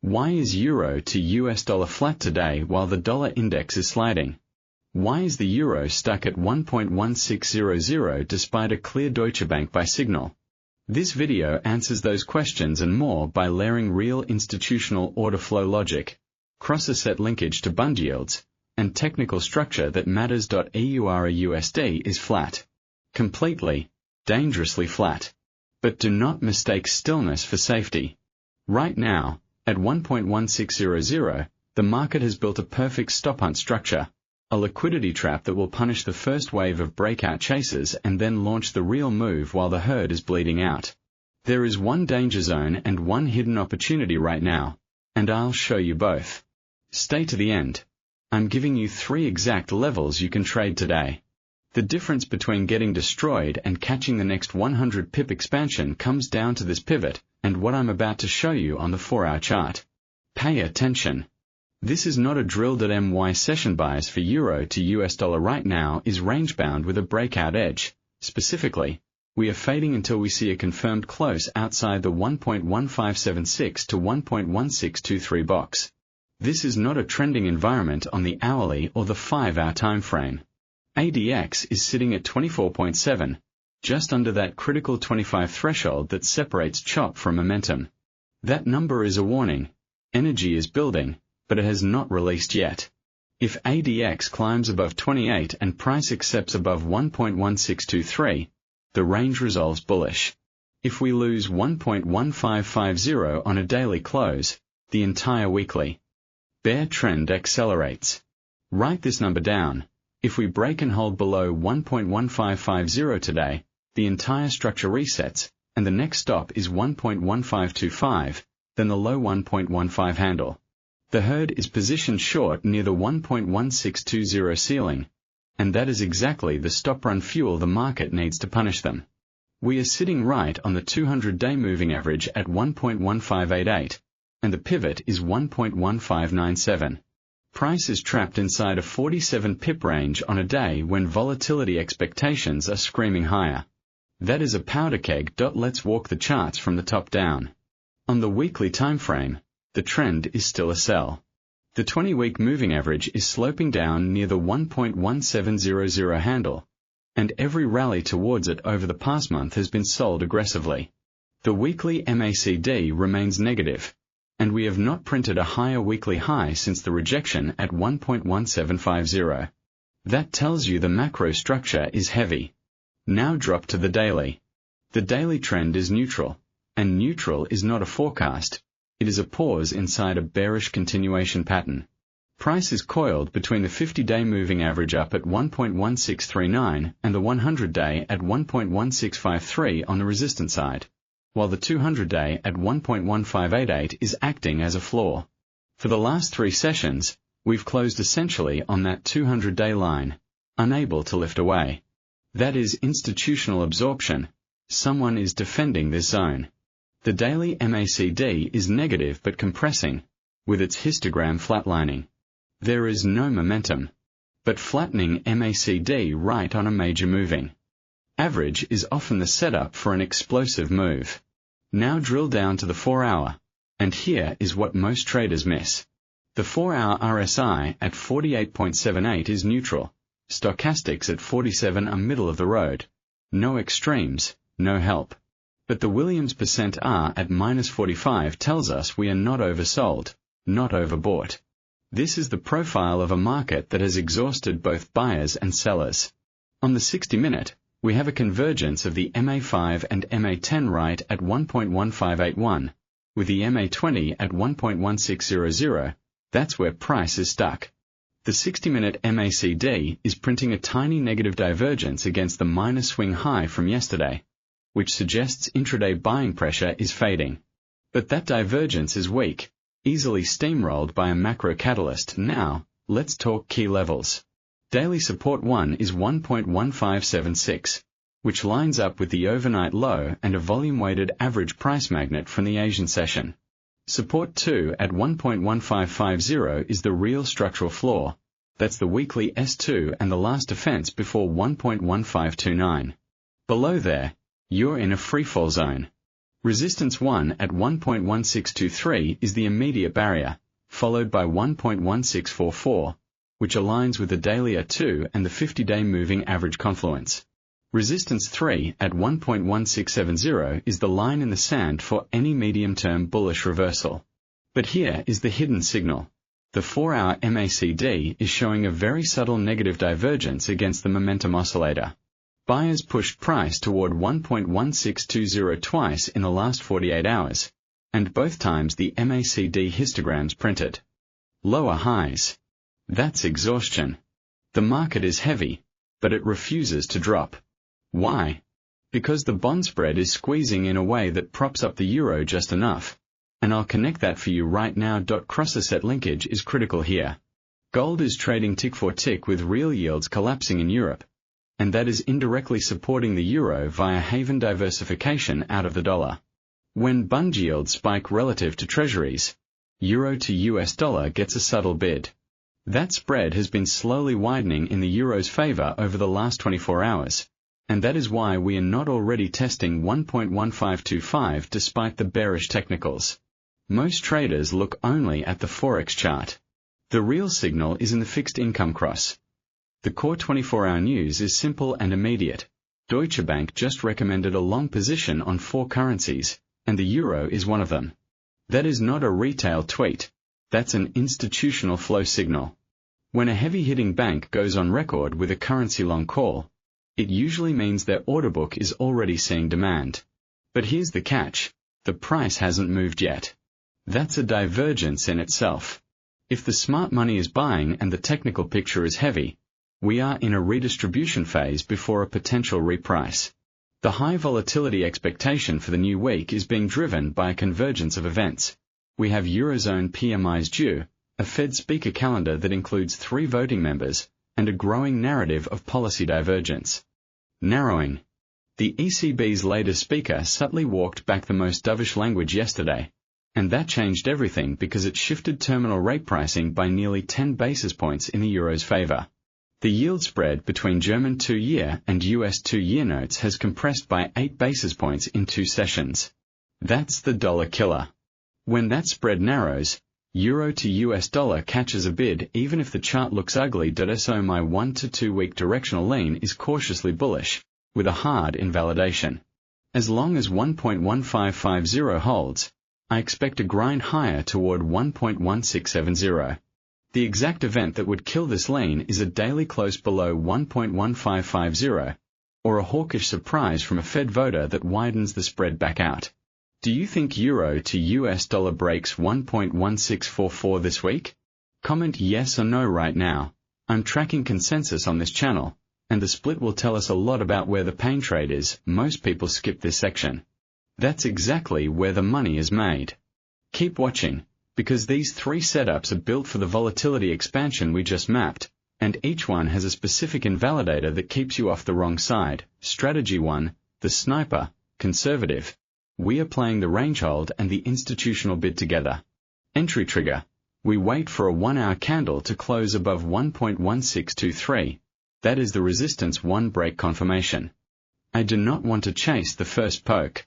Why is euro to US dollar flat today while the dollar index is sliding? Why is the euro stuck at 1.1600 despite a clear Deutsche Bank buy signal? This video answers those questions and more by layering real institutional order flow logic, cross-asset linkage to bond yields, and technical structure that matters. EURUSD is flat. Completely, dangerously flat. But do not mistake stillness for safety. Right now, at 1.1600, the market has built a perfect stop hunt structure, a liquidity trap that will punish the first wave of breakout chasers and then launch the real move while the herd is bleeding out. There is one danger zone and one hidden opportunity right now, and I'll show you both. Stay to the end. I'm giving you 3 exact levels you can trade today. The difference between getting destroyed and catching the next 100 pip expansion comes down to this pivot and what I'm about to show you on the 4-hour chart. Pay attention. This is not a drill.my session bias for euro to US dollar right now is range-bound with a breakout edge. Specifically, we are fading until we see a confirmed close outside the 1.1576 to 1.1623 box. This is not a trending environment on the hourly or the 5-hour time frame. ADX is sitting at 24.7, just under that critical 25 threshold that separates chop from momentum. That number is a warning. Energy is building, but it has not released yet. If ADX climbs above 28 and price accepts above 1.1623, the range resolves bullish. If we lose 1.1550 on a daily close, the entire weekly bear trend accelerates. Write this number down. If we break and hold below 1.1550 today, the entire structure resets, and the next stop is 1.1525, then the low 1.15 handle. The herd is positioned short near the 1.1620 ceiling, and that is exactly the stop-run fuel the market needs to punish them. We are sitting right on the 200-day moving average at 1.1588, and the pivot is 1.1597. Price is trapped inside a 47 pip range on a day when volatility expectations are screaming higher. That is a powder keg. Let's walk the charts from the top down. On the weekly time frame, the trend is still a sell. The 20-week moving average is sloping down near the 1.1700 handle, and every rally towards it over the past month has been sold aggressively. The weekly MACD remains negative, and we have not printed a higher weekly high since the rejection at 1.1750. That tells you the macro structure is heavy. Now drop to the daily. The daily trend is neutral, and neutral is not a forecast. It is a pause inside a bearish continuation pattern. Price is coiled between the 50-day moving average up at 1.1639 and the 100-day at 1.1653 on the resistance side, while the 200-day at 1.1588 is acting as a floor. For the last 3 sessions, we've closed essentially on that 200-day line, unable to lift away. That is institutional absorption. Someone is defending this zone. The daily MACD is negative but compressing, with its histogram flatlining. There is no momentum, but flattening MACD right on a major moving average is often the setup for an explosive move. Now drill down to the 4-hour, and here is what most traders miss. The 4-hour RSI at 48.78 is neutral. Stochastics at 47 are middle of the road. No extremes, no help. But the Williams % R at -45 tells us we are not oversold, not overbought. This is the profile of a market that has exhausted both buyers and sellers. On the 60-minute, we have a convergence of the MA5 and MA10 right at 1.1581, with the MA20 at 1.1600, that's where price is stuck. The 60-minute MACD is printing a tiny negative divergence against the minor swing high from yesterday, which suggests intraday buying pressure is fading. But that divergence is weak, easily steamrolled by a macro catalyst. Now, let's talk key levels. Daily support 1 is 1.1576, which lines up with the overnight low and a volume-weighted average price magnet from the Asian session. Support 2 at 1.1550 is the real structural floor. That's the weekly S2 and the last defense before 1.1529. Below there, you're in a freefall zone. Resistance 1 at 1.1623 is the immediate barrier, followed by 1.1644, which aligns with the daily R2 and the 50-day moving average confluence. Resistance 3 at 1.1670 is the line in the sand for any medium-term bullish reversal. But here is the hidden signal. The 4-hour MACD is showing a very subtle negative divergence against the momentum oscillator. Buyers pushed price toward 1.1620 twice in the last 48 hours, and both times the MACD histograms printed lower highs. That's exhaustion. The market is heavy, but it refuses to drop. Why? Because the bond spread is squeezing in a way that props up the euro just enough. And I'll connect that for you right now. Cross-asset linkage is critical here. Gold is trading tick for tick with real yields collapsing in Europe, and that is indirectly supporting the euro via haven diversification out of the dollar. When bond yields spike relative to treasuries, euro to US dollar gets a subtle bid. That spread has been slowly widening in the euro's favor over the last 24 hours, and that is why we are not already testing 1.1525 despite the bearish technicals. Most traders look only at the Forex chart. The real signal is in the fixed income cross. The core 24-hour news is simple and immediate. Deutsche Bank just recommended a long position on 4 currencies, and the euro is one of them. That is not a retail tweet. That's an institutional flow signal. When a heavy-hitting bank goes on record with a currency long call, it usually means their order book is already seeing demand. But here's the catch. The price hasn't moved yet. That's a divergence in itself. If the smart money is buying and the technical picture is heavy, we are in a redistribution phase before a potential reprice. The high volatility expectation for the new week is being driven by a convergence of events. We have Eurozone PMIs due, a Fed speaker calendar that includes 3 voting members, and a growing narrative of policy divergence. Narrowing. The ECB's latest speaker subtly walked back the most dovish language yesterday, and that changed everything because it shifted terminal rate pricing by nearly 10 basis points in the euro's favor. The yield spread between German 2-year and US 2-year notes has compressed by 8 basis points in 2 sessions. That's the dollar killer. When that spread narrows, euro to US dollar catches a bid even if the chart looks ugly. So my 1 to 2 week directional lean is cautiously bullish, with a hard invalidation. As long as 1.1550 holds, I expect a grind higher toward 1.1670. The exact event that would kill this lean is a daily close below 1.1550, or a hawkish surprise from a Fed voter that widens the spread back out. Do you think euro to US dollar breaks 1.1644 this week? Comment yes or no right now. I'm tracking consensus on this channel, and the split will tell us a lot about where the pain trade is. Most people skip this section. That's exactly where the money is made. Keep watching, because these 3 setups are built for the volatility expansion we just mapped, and each one has a specific invalidator that keeps you off the wrong side. Strategy 1, the sniper, conservative. We are playing the range hold and the institutional bid together. Entry trigger. We wait for a 1-hour candle to close above 1.1623. That is the resistance 1 break confirmation. I do not want to chase the first poke.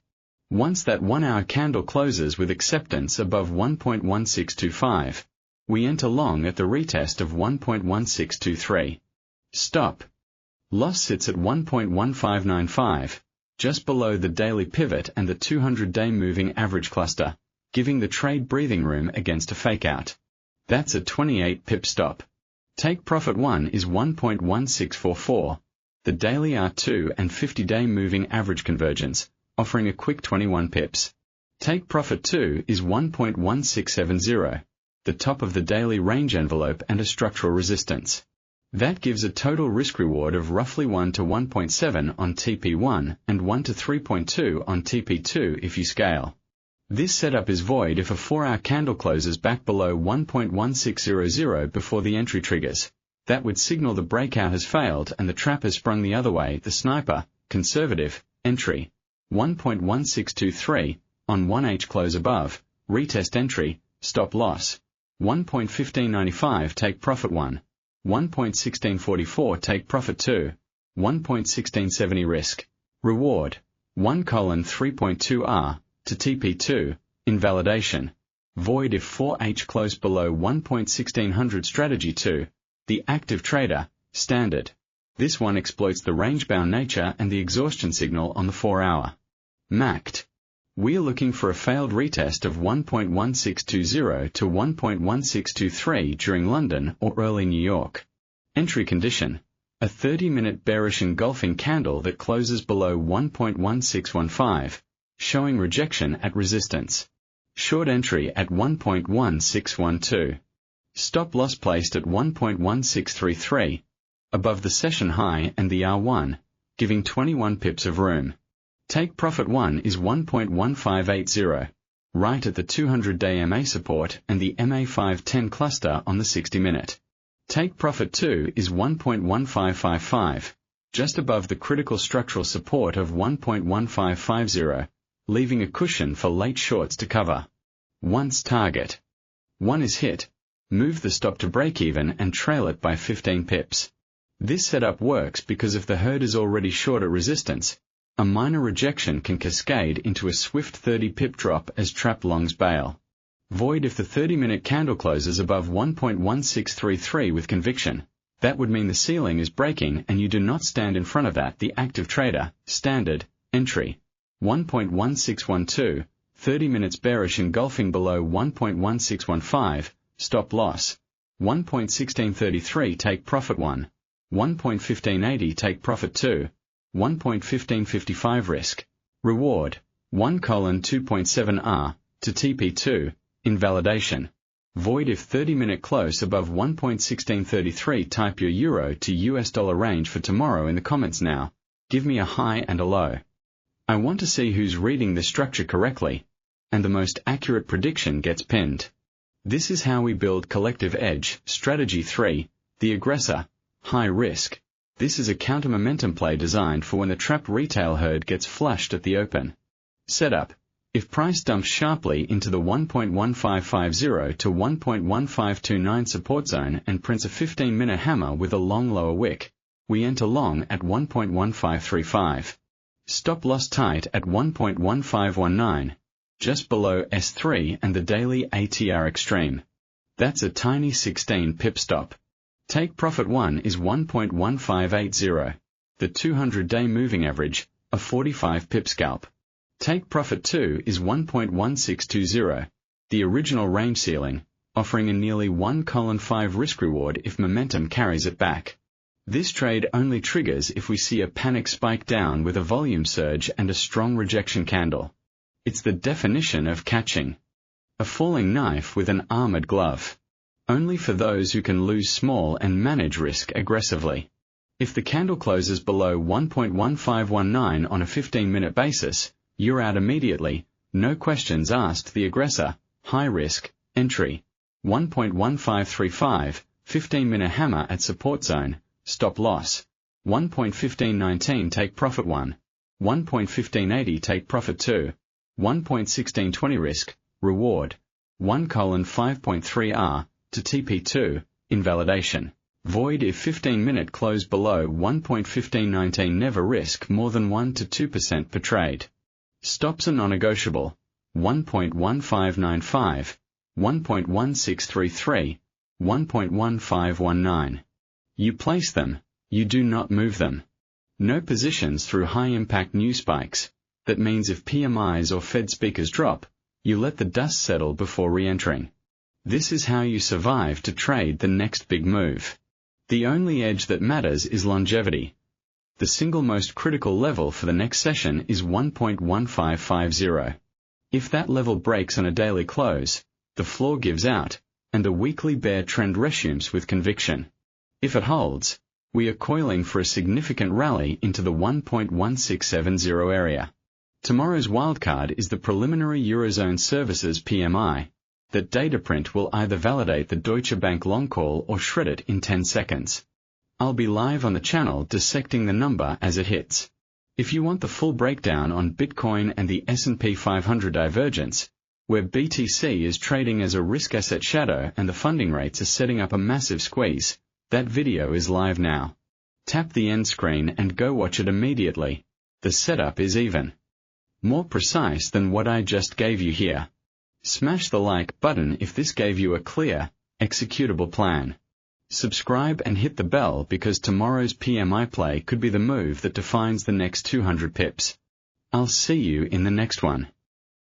Once that 1-hour candle closes with acceptance above 1.1625, we enter long at the retest of 1.1623. Stop. Loss sits at 1.1595, just below the daily pivot and the 200-day moving average cluster, giving the trade breathing room against a fakeout. That's a 28 pip stop. Take profit 1 is 1.1644, the daily R2 and 50-day moving average convergence, offering a quick 21 pips. Take profit 2 is 1.1670, the top of the daily range envelope and a structural resistance. That gives a total risk-reward of roughly 1 to 1.7 on TP1 and 1 to 3.2 on TP2 if you scale. This setup is void if a 4-hour candle closes back below 1.1600 before the entry triggers. That would signal the breakout has failed and the trap has sprung the other way. The sniper, conservative, entry, 1.1623, on 1H close above, retest entry, stop loss, 1.1595 take profit 1, 1.1644 take profit 2, 1.1670 risk, reward, 1:3.2R, to TP2, invalidation. Void if 4H close below 1.1600 strategy 2, the active trader, standard. This one exploits the range-bound nature and the exhaustion signal on the 4-hour. MACD. We're looking for a failed retest of 1.1620 to 1.1623 during London or early New York. Entry condition. A 30-minute bearish engulfing candle that closes below 1.1615, showing rejection at resistance. Short entry at 1.1612. Stop loss placed at 1.1633, above the session high and the R1, giving 21 pips of room. Take profit 1 is 1.1580, right at the 200-day MA support and the MA510 cluster on the 60-minute. Take profit 2 is 1.1555, just above the critical structural support of 1.1550, leaving a cushion for late shorts to cover. Once target 1 is hit, move the stop to break even and trail it by 15 pips. This setup works because if the herd is already short at resistance, a minor rejection can cascade into a swift 30-pip drop as trap longs bail. Void if the 30-minute candle closes above 1.1633 with conviction. That would mean the ceiling is breaking and you do not stand in front of that. The active trader, standard, entry. 1.1612, 30 minutes bearish engulfing below 1.1615, stop loss. 1.1633 take profit 1. 1.1580 take profit 2. 1.1555 risk. Reward. 1:2.7R, to TP2, invalidation. Void if 30-minute close above 1.1633. Type your euro to US dollar range for tomorrow in the comments now. Give me a high and a low. I want to see who's reading the structure correctly, and the most accurate prediction gets pinned. This is how we build collective edge. Strategy 3, the aggressor, high risk. This is a counter-momentum play designed for when the trapped retail herd gets flushed at the open. Setup. If price dumps sharply into the 1.1550 to 1.1529 support zone and prints a 15-minute hammer with a long lower wick, we enter long at 1.1535. Stop loss tight at 1.1519, just below S3 and the daily ATR extreme. That's a tiny 16 pip stop. Take profit 1 is 1.1580, the 200-day moving average, a 45 pip scalp. Take profit 2 is 1.1620, the original range ceiling, offering a nearly 1:5 risk reward if momentum carries it back. This trade only triggers if we see a panic spike down with a volume surge and a strong rejection candle. It's the definition of catching. A falling knife with an armored glove. Only for those who can lose small and manage risk aggressively. If the candle closes below 1.1519 on a 15-minute basis, you're out immediately, no questions asked. The aggressor, high risk, entry. 1.1535, 15-minute hammer at support zone, stop loss. 1.1519 take profit 1. 1.1580 take profit 2. 1.1620 risk, reward. 1:5.3R, to TP2, invalidation. Void if 15-minute close below 1.1519. Never risk more than 1 to 2% per trade. Stops are non-negotiable. 1.1595, 1.1633, 1.1519. You place them, you do not move them. No positions through high-impact news spikes. That means if PMIs or Fed speakers drop, you let the dust settle before re-entering. This is how you survive to trade the next big move. The only edge that matters is longevity. The single most critical level for the next session is 1.1550. If that level breaks on a daily close, the floor gives out, and the weekly bear trend resumes with conviction. If it holds, we are coiling for a significant rally into the 1.1670 area. Tomorrow's wildcard is the preliminary Eurozone services PMI. That data print will either validate the Deutsche Bank long call or shred it in 10 seconds. I'll be live on the channel dissecting the number as it hits. If you want the full breakdown on Bitcoin and the S&P 500 divergence, where BTC is trading as a risk asset shadow and the funding rates are setting up a massive squeeze, that video is live now. Tap the end screen and go watch it immediately. The setup is even. more precise than what I just gave you here. Smash the like button if this gave you a clear, executable plan. Subscribe and hit the bell because tomorrow's PMI play could be the move that defines the next 200 pips. I'll see you in the next one.